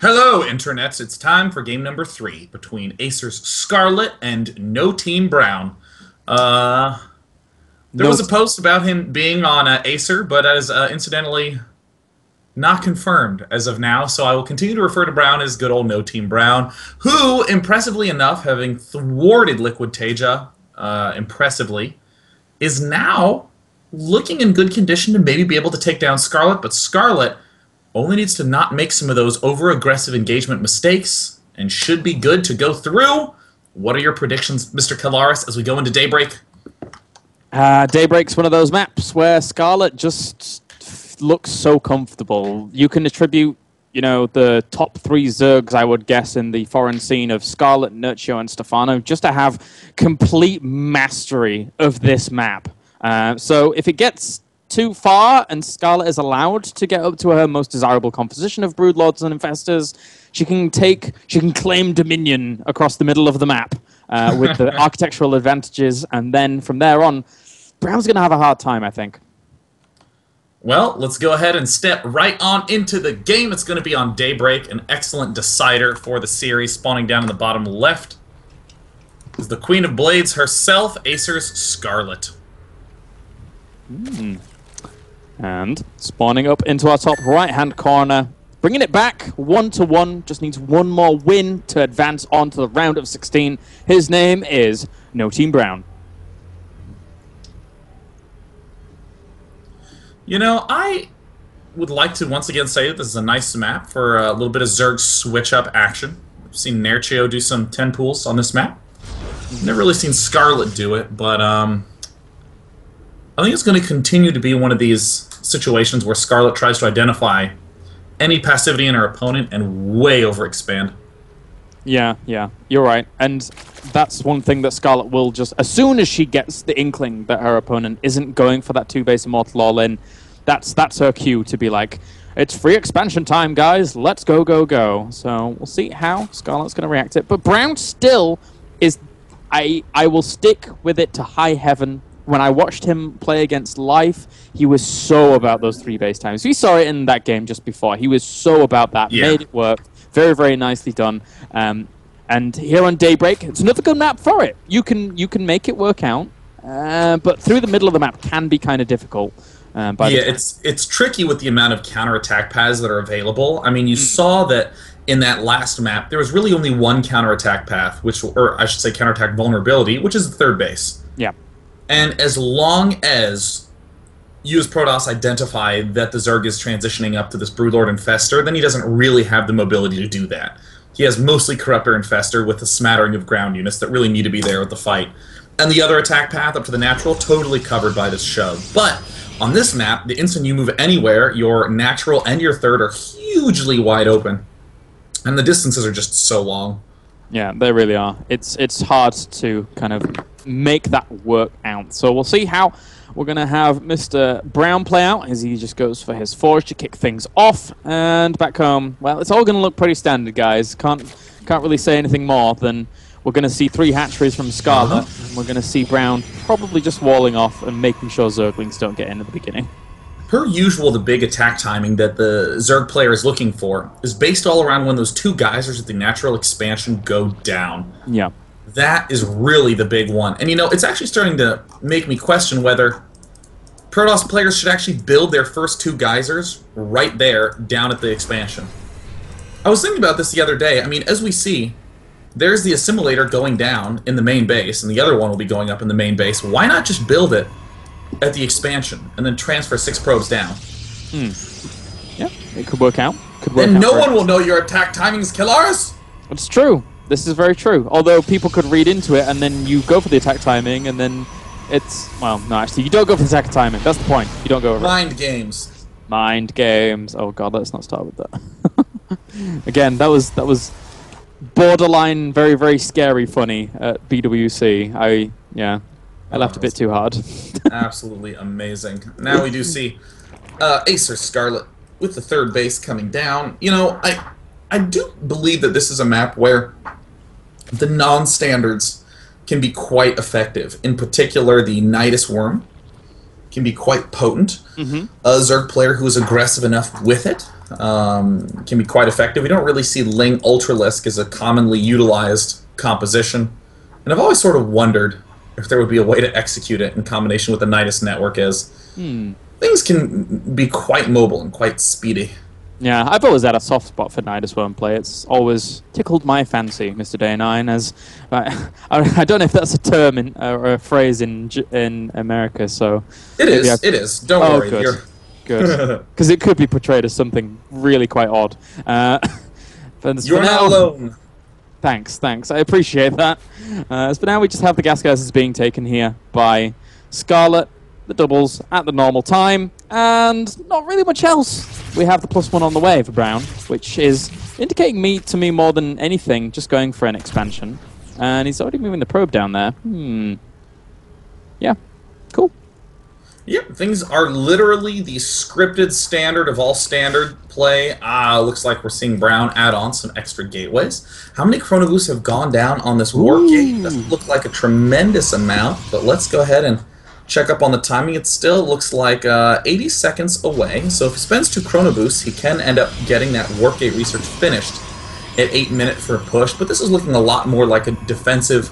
Hello, internets. It's time for game number 3 between Acer's Scarlet and No Team Brown. Uh, there was a post about him being on Acer, but as incidentally not confirmed as of now, so I will continue to refer to Brown as good old No Team Brown, who, impressively enough, having thwarted Liquid Teja impressively, is now looking in good condition to maybe be able to take down Scarlet, but Scarlet only needs to not make some of those over-aggressive engagement mistakes and should be good to go through. What are your predictions, Mr. Kalaris, as we go into Daybreak? Daybreak's one of those maps where Scarlet just looks so comfortable. You can attribute, the top 3 Zergs, I would guess, in the foreign scene of Scarlet, Nurcio, and Stefano, just to have complete mastery of this map. So if it gets too far and Scarlet is allowed to get up to her most desirable composition of Broodlords and Infestors, she can claim dominion across the middle of the map with the architectural advantages, and then from there on, Brown's going to have a hard time, I think. Well, let's go ahead and step right on into the game. It's going to be on Daybreak, an excellent decider for the series. Spawning down in the bottom left is the Queen of Blades herself, Acer's Scarlet. And spawning up into our top right-hand corner, bringing it back 1-1, just needs one more win to advance on to the round of 16. His name is No Team Brown. I would like to once again say that this is a nice map for a little bit of Zerg switch-up action. I've seen Nerchio do some 10 pools on this map. Never really seen Scarlet do it, but I think it's going to continue to be one of these situations where Scarlet tries to identify any passivity in her opponent and way overexpand. Yeah, you're right. And that's one thing that Scarlet will just, as soon as she gets the inkling that her opponent isn't going for that 2-base Immortal All-In, that's her cue to be like, it's free expansion time, guys. Let's go, go, go. So we'll see how Scarlet's going to react to it. But Brown still is, I will stick with it to high heaven. When I watched him play against Life, he was so about those 3-base times. We saw it in that game just before. He was so about that, made it work. Very, very nicely done. And here on Daybreak, it's another good map for it. You can make it work out, but through the middle of the map can be kind of difficult. It's tricky with the amount of counterattack paths that are available. I mean, you saw that in that last map, there was really only one counterattack path, or I should say counterattack vulnerability, which is the 3rd base. Yeah. And as long as you as Protoss identify that the Zerg is transitioning up to this Broodlord Infestor, then he doesn't really have the mobility to do that. He has mostly Corruptor Infestor with a smattering of ground units that really need to be there with the fight. And the other attack path up to the natural, totally covered by this shove. But on this map, the instant you move anywhere, your natural and your 3rd are hugely wide open. And the distances are just so long. Yeah, they really are. It's hard to kind of make that work out. So we'll see how we're going to have Mr. Brown play out as he just goes for his Forge to kick things off. And back home, well, it's all going to look pretty standard, guys. Can't really say anything more than we're going to see 3 hatcheries from Scarlet. And we're going to see Brown probably just walling off and making sure Zerglings don't get in at the beginning. Per usual, the big attack timing that the Zerg player is looking for is based all around when those 2 geysers at the natural expansion go down. Yeah. That is really the big one. And it's actually starting to make me question whether Protoss players should actually build their first 2 geysers right there, down at the expansion. I was thinking about this the other day. I mean, as we see, there's the assimilator going down in the main base, and the other one will be going up in the main base. Why not just build it at the expansion, and then transfer 6 probes down? Yeah, it could work out. Then no one will know your attack timings, Kalaris! It's true. This is very true. Although people could read into it, and then you go for the attack timing, and then it's... Well, no, actually, you don't go for the attack timing. That's the point. You don't go over Mind games. Mind games. Oh, God, let's not start with that. Again, that was borderline very, very scary funny at BWC. I laughed a bit too hard. Absolutely amazing. Now we do see Acer Scarlet with the 3rd base coming down. I do believe that this is a map where the non-standards can be quite effective. In particular, the Nidus Worm can be quite potent. A Zerg player who is aggressive enough with it can be quite effective. We don't really see Ling Ultralisk as a commonly utilized composition, and I've always sort of wondered if there would be a way to execute it in combination with the Nidus network, as things can be quite mobile and quite speedy. Yeah, I've always had a soft spot for Nidus Wordplay. It's always tickled my fancy, Mr. Day9, as I don't know if that's a term or a phrase in America, so... It is. Don't worry. Good. Good. Because it could be portrayed as something really quite odd. You're not alone. Thanks. I appreciate that. So for now, we just have the gas gases being taken here by Scarlet, the doubles at the normal time, and not really much else. We have the +1 on the way for Brown, which is indicating to me more than anything, just going for an expansion. And he's already moving the probe down there. Yeah, cool. Yep, things are literally the scripted standard of all standard play. Looks like we're seeing Brown add on some extra gateways. How many Chrono Boosts have gone down on this war gate? Doesn't look like a tremendous amount, but let's go ahead and check up on the timing. It still looks like 80 seconds away, so if he spends 2 Chrono Boosts, he can end up getting that Warpgate research finished at 8 minutes for a push, but this is looking a lot more like a defensive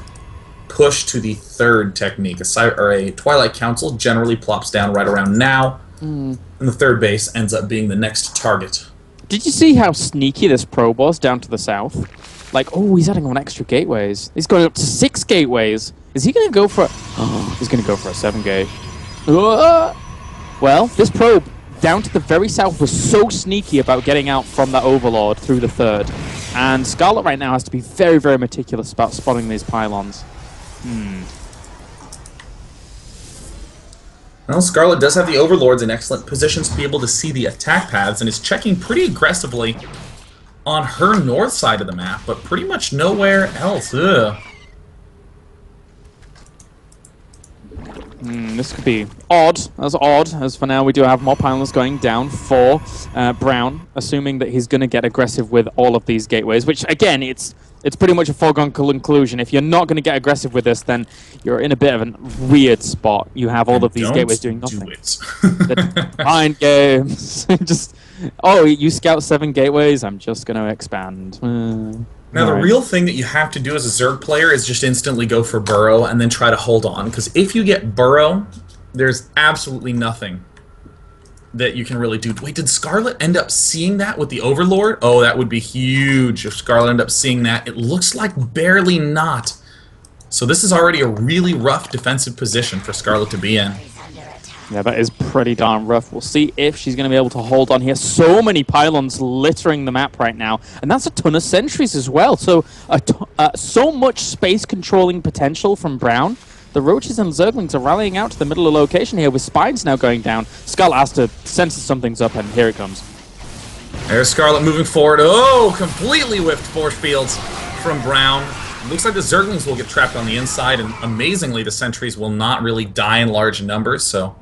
push to the third technique. A Twilight Council generally plops down right around now, and the third base ends up being the next target. Did you see how sneaky this probe was down to the south? Like, oh, he's adding on extra gateways. He's going up to 6 gateways. Is he going to go for... Oh, he's going to go for a 7-gate. Well, this probe down to the very south was so sneaky about getting out from that Overlord through the third. And Scarlet right now has to be very, very meticulous about spotting these pylons. Well, Scarlet does have the Overlords in excellent positions to be able to see the attack paths, and is checking pretty aggressively on her north side of the map, but pretty much nowhere else. This could be odd. That's odd, as for now we do have more pylons going down for Brown, assuming that he's going to get aggressive with all of these gateways, which, again, it's pretty much a foregone conclusion. If you're not going to get aggressive with this, then you're in a bit of a weird spot. You have all of these gateways doing nothing. The mind games. Just, oh, you scout 7 gateways, I'm just going to expand. Now, the real thing that you have to do as a Zerg player is just instantly go for Burrow and then try to hold on. Because if you get Burrow, there's absolutely nothing that you can really do. Wait, did Scarlet end up seeing that with the Overlord? Oh, that would be huge if Scarlet ended up seeing that. It looks like barely not. So this is already a really rough defensive position for Scarlet to be in. Yeah, that is pretty darn rough. We'll see if she's going to be able to hold on here. So many pylons littering the map right now. And that's a ton of sentries as well. So so much space controlling potential from Brown. The Roaches and Zerglings are rallying out to the middle of the location here with Spines now going down. Scarlet has to sense something's up, and here it comes. There's Scarlet moving forward. Oh, completely whiffed force fields from Brown. Looks like the Zerglings will get trapped on the inside, and amazingly the sentries will not really die in large numbers, so...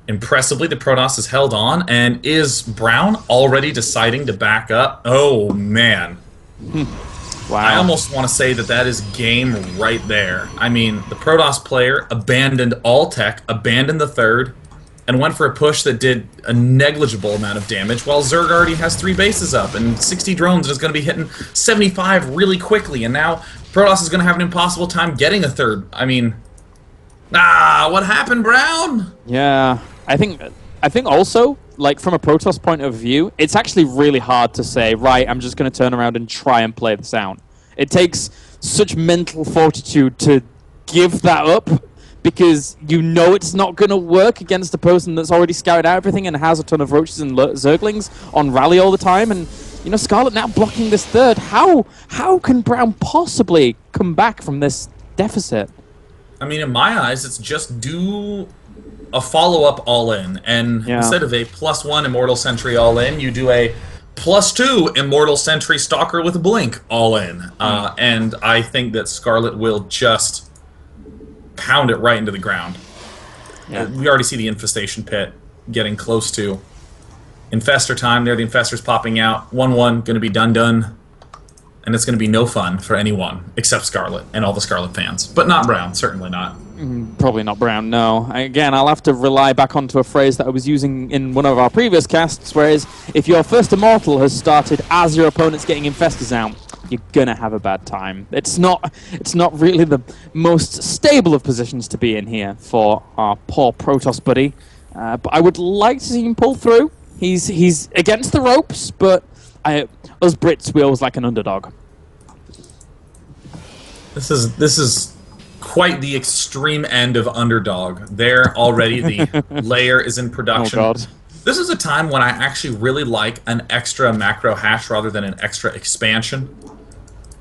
Impressively, the Protoss is held on, and is Brown already deciding to back up? Oh, man. Wow. I almost want to say that that is game right there. I mean, the Protoss player abandoned all tech, abandoned the third, and went for a push that did a negligible amount of damage, while Zerg already has 3 bases up and 60 drones and is going to be hitting 75 really quickly, and now Protoss is going to have an impossible time getting a third. I mean... what happened, Brown? Yeah, I think also, like, from a Protoss point of view, it's actually really hard to say, right, I'm just going to turn around and try and play this out. It takes such mental fortitude to give that up, because you know it's not going to work against a person that's already scouted out everything and has a ton of Roaches and Zerglings on rally all the time, and, you know, Scarlet now blocking this third. How can Brown possibly come back from this deficit? I mean, in my eyes, it's just do a follow-up all-in, and instead of a +1 Immortal Sentry all-in, you do a +2 Immortal Sentry Stalker with a Blink all-in. And I think that Scarlet will just pound it right into the ground. Yeah. We already see the Infestation Pit getting close to Infestor time. There, the Infestor's popping out. 1-1, going to be done. And it's going to be no fun for anyone except Scarlet and all the Scarlet fans. But not Brown, certainly not. Probably not Brown, no. Again, I'll have to rely back onto a phrase that I was using in one of our previous casts, whereas if your first Immortal has started as your opponent's getting Infestors out, you're gonna have a bad time. It's not really the most stable of positions to be in here for our poor Protoss buddy. But I would like to see him pull through. He's against the ropes, but us Brits, we always like an underdog. This is quite the extreme end of underdog. There already, the layer is in production. Oh God. This is a time when I actually really like an extra macro hash rather than an extra expansion.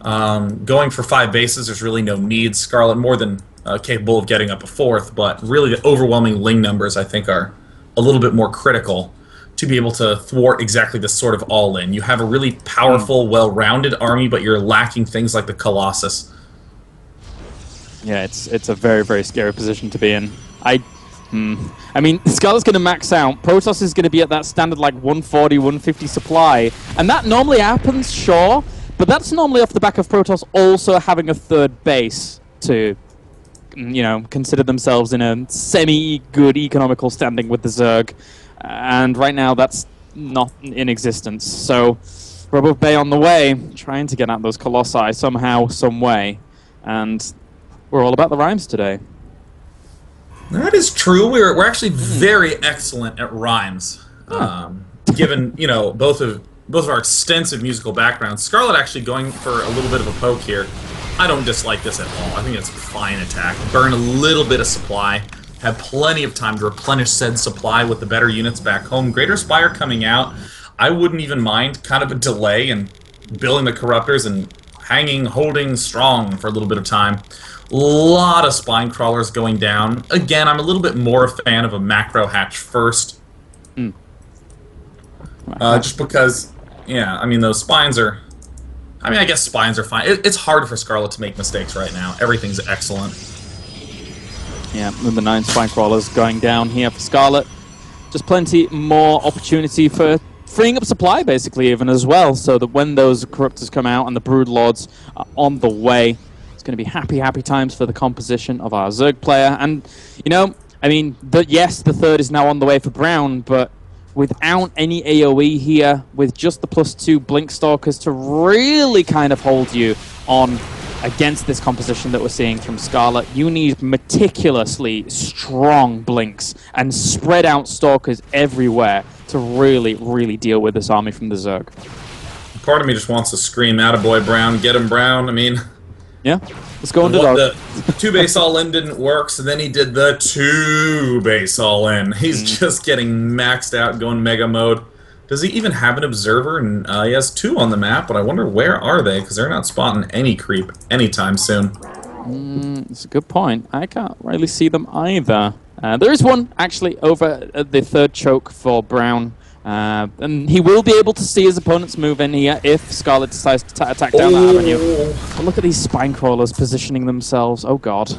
Going for 5 bases, there's really no need. Scarlet more than capable of getting up a 4th, but really the overwhelming Ling numbers I think are a little bit more critical to be able to thwart exactly this sort of all-in. You have a really powerful, well-rounded army, but you're lacking things like the Colossus. Yeah, it's a very, very scary position to be in. I mean, Scarlet's going to max out. Protoss is going to be at that standard like 140, 150 supply. And that normally happens, sure, but that's normally off the back of Protoss also having a 3rd base to, you know, consider themselves in a semi-good economical standing with the Zerg. And right now, that's not in existence. So, we're above Bay on the way, trying to get at those Colossi somehow, some way. And we're all about the rhymes today. That is true. We're actually very excellent at rhymes. Given, you know, both of our extensive musical backgrounds. Scarlet actually going for a little bit of a poke here. I don't dislike this at all. I think it's a fine attack. Burn a little bit of supply. Have plenty of time to replenish said supply with the better units back home. Greater Spire coming out. I wouldn't even mind kind of a delay in building the Corruptors and holding strong for a little bit of time. A lot of Spine Crawlers going down. Again, I'm a little bit more a fan of a macro hatch first. Just because, yeah, I mean, those spines are... I mean, I guess spines are fine. It's hard for Scarlet to make mistakes right now. Everything's excellent. Yeah, with the 9 Spine Crawlers going down here for Scarlet. Just plenty more opportunity for freeing up supply, basically, even as well, so that when those Corruptors come out and the Brood Lords are on the way, it's going to be happy, happy times for the composition of our Zerg player. And, you know, I mean, yes, the 3rd is now on the way for Brown, but without any AoE here, with just the +2 Blink Stalkers to really kind of hold you on against this composition that we're seeing from Scarlet, you need meticulously strong Blinks and spread out Stalkers everywhere to really, really deal with this army from the Zerg. Part of me just wants to scream, "Attaboy, Brown, get him, Brown." I mean... Yeah, let's go underdog. The 2-base all-in didn't work, so then he did the 2-base all-in. He's just getting maxed out, going mega mode. Does he even have an observer? And he has 2 on the map, but I wonder where are they, because they're not spotting any creep anytime soon. That's a good point. I can't really see them either. There is one, actually, over at the 3rd choke for Brown. And he will be able to see his opponents move in here if Scarlet decides to attack down that avenue. But look at these Spine Crawlers positioning themselves. Oh God.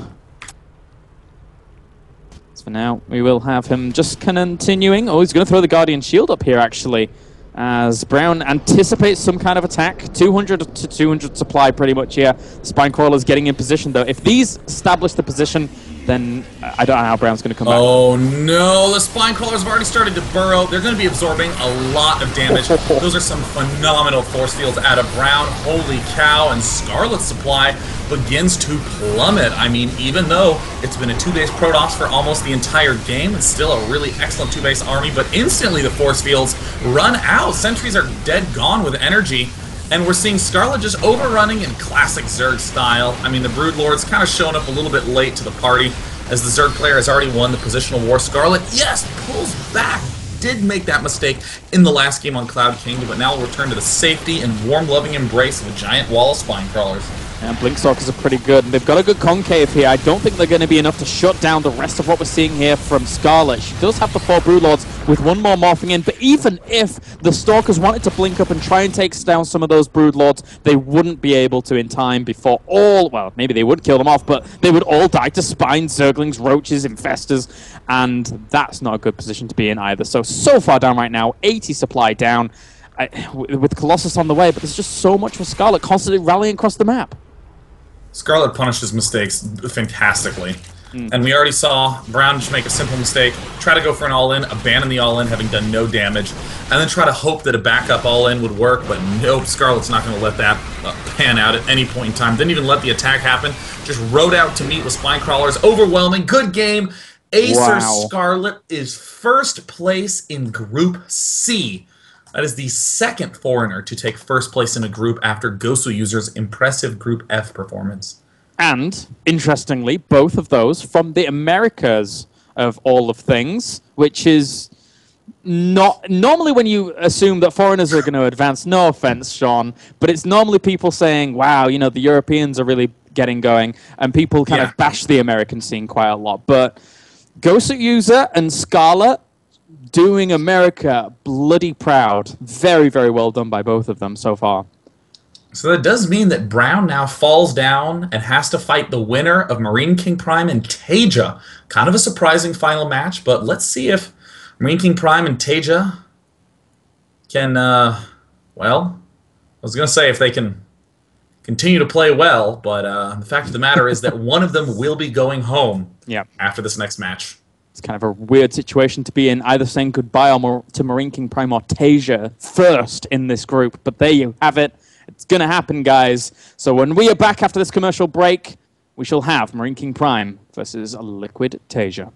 So for now, we will have him just continuing. Oh, he's going to throw the Guardian Shield up here, actually. As Brown anticipates some kind of attack. 200 to 200 supply pretty much here. Spine Crawlers getting in position, though. If these establish the position, then I don't know how Brown's going to come back. Oh no, the Spine Crawlers have already started to burrow. They're going to be absorbing a lot of damage. Those are some phenomenal force fields out of Brown. Holy cow, and Scarlet's supply begins to plummet. I mean, even though it's been a 2-base Protoss for almost the entire game, it's still a really excellent 2-base army, but instantly the force fields run out. Sentries are dead gone with energy. And we're seeing Scarlet just overrunning in classic Zerg style. I mean, the Brood Lord's kind of showing up a little bit late to the party, as the Zerg player has already won the positional war. Scarlet, yes, pulls back. Did make that mistake in the last game on Cloud Kingdom, but now we'll return to the safety and warm, loving embrace of a giant wall of Spine Crawlers. And Blinkstalkers are pretty good. They've got a good concave here. I don't think they're going to be enough to shut down the rest of what we're seeing here from Scarlet. She does have the 4 Broodlords with 1 more morphing in, but even if the Stalkers wanted to blink up and try and take down some of those Broodlords, they wouldn't be able to in time before all, well, maybe they would kill them off, but they would all die to Spines, Zerglings, Roaches, Infestors, and that's not a good position to be in either. So far down right now, 80 supply down, with Colossus on the way, but there's just so much for Scarlet constantly rallying across the map. Scarlet punishes mistakes fantastically. And we already saw Brown just make a simple mistake, try to go for an all-in, abandon the all-in, having done no damage, and then try to hope that a backup all-in would work, but nope, Scarlet's not going to let that pan out at any point in time. Didn't even let the attack happen, just rode out to meet with Spine Crawlers. Overwhelming, good game. Acer Scarlet is first place in Group C. That is the second foreigner to take first place in a group after Gosu User's impressive Group F performance. And, interestingly, both of those from the Americas of all of things, which is not... Normally when you assume that foreigners are going to advance, no offense, Sean, but it's normally people saying, wow, you know, the Europeans are really getting going, and people kind of bash the American scene quite a lot. But Gosu User and Scarlet doing America bloody proud. Very, very well done by both of them so far. So that does mean that Brown now falls down and has to fight the winner of Marine King Prime and Tasia. Kind of a surprising final match, but let's see if Marine King Prime and Tasia can, well, I was going to say if they can continue to play well, but the fact of the matter is that one of them will be going home after this next match. It's kind of a weird situation to be in, either saying goodbye to Marine King Prime or Tasia first in this group, but there you have it. It's going to happen, guys. So when we are back after this commercial break, we shall have Marine King Prime versus Liquid Tasia.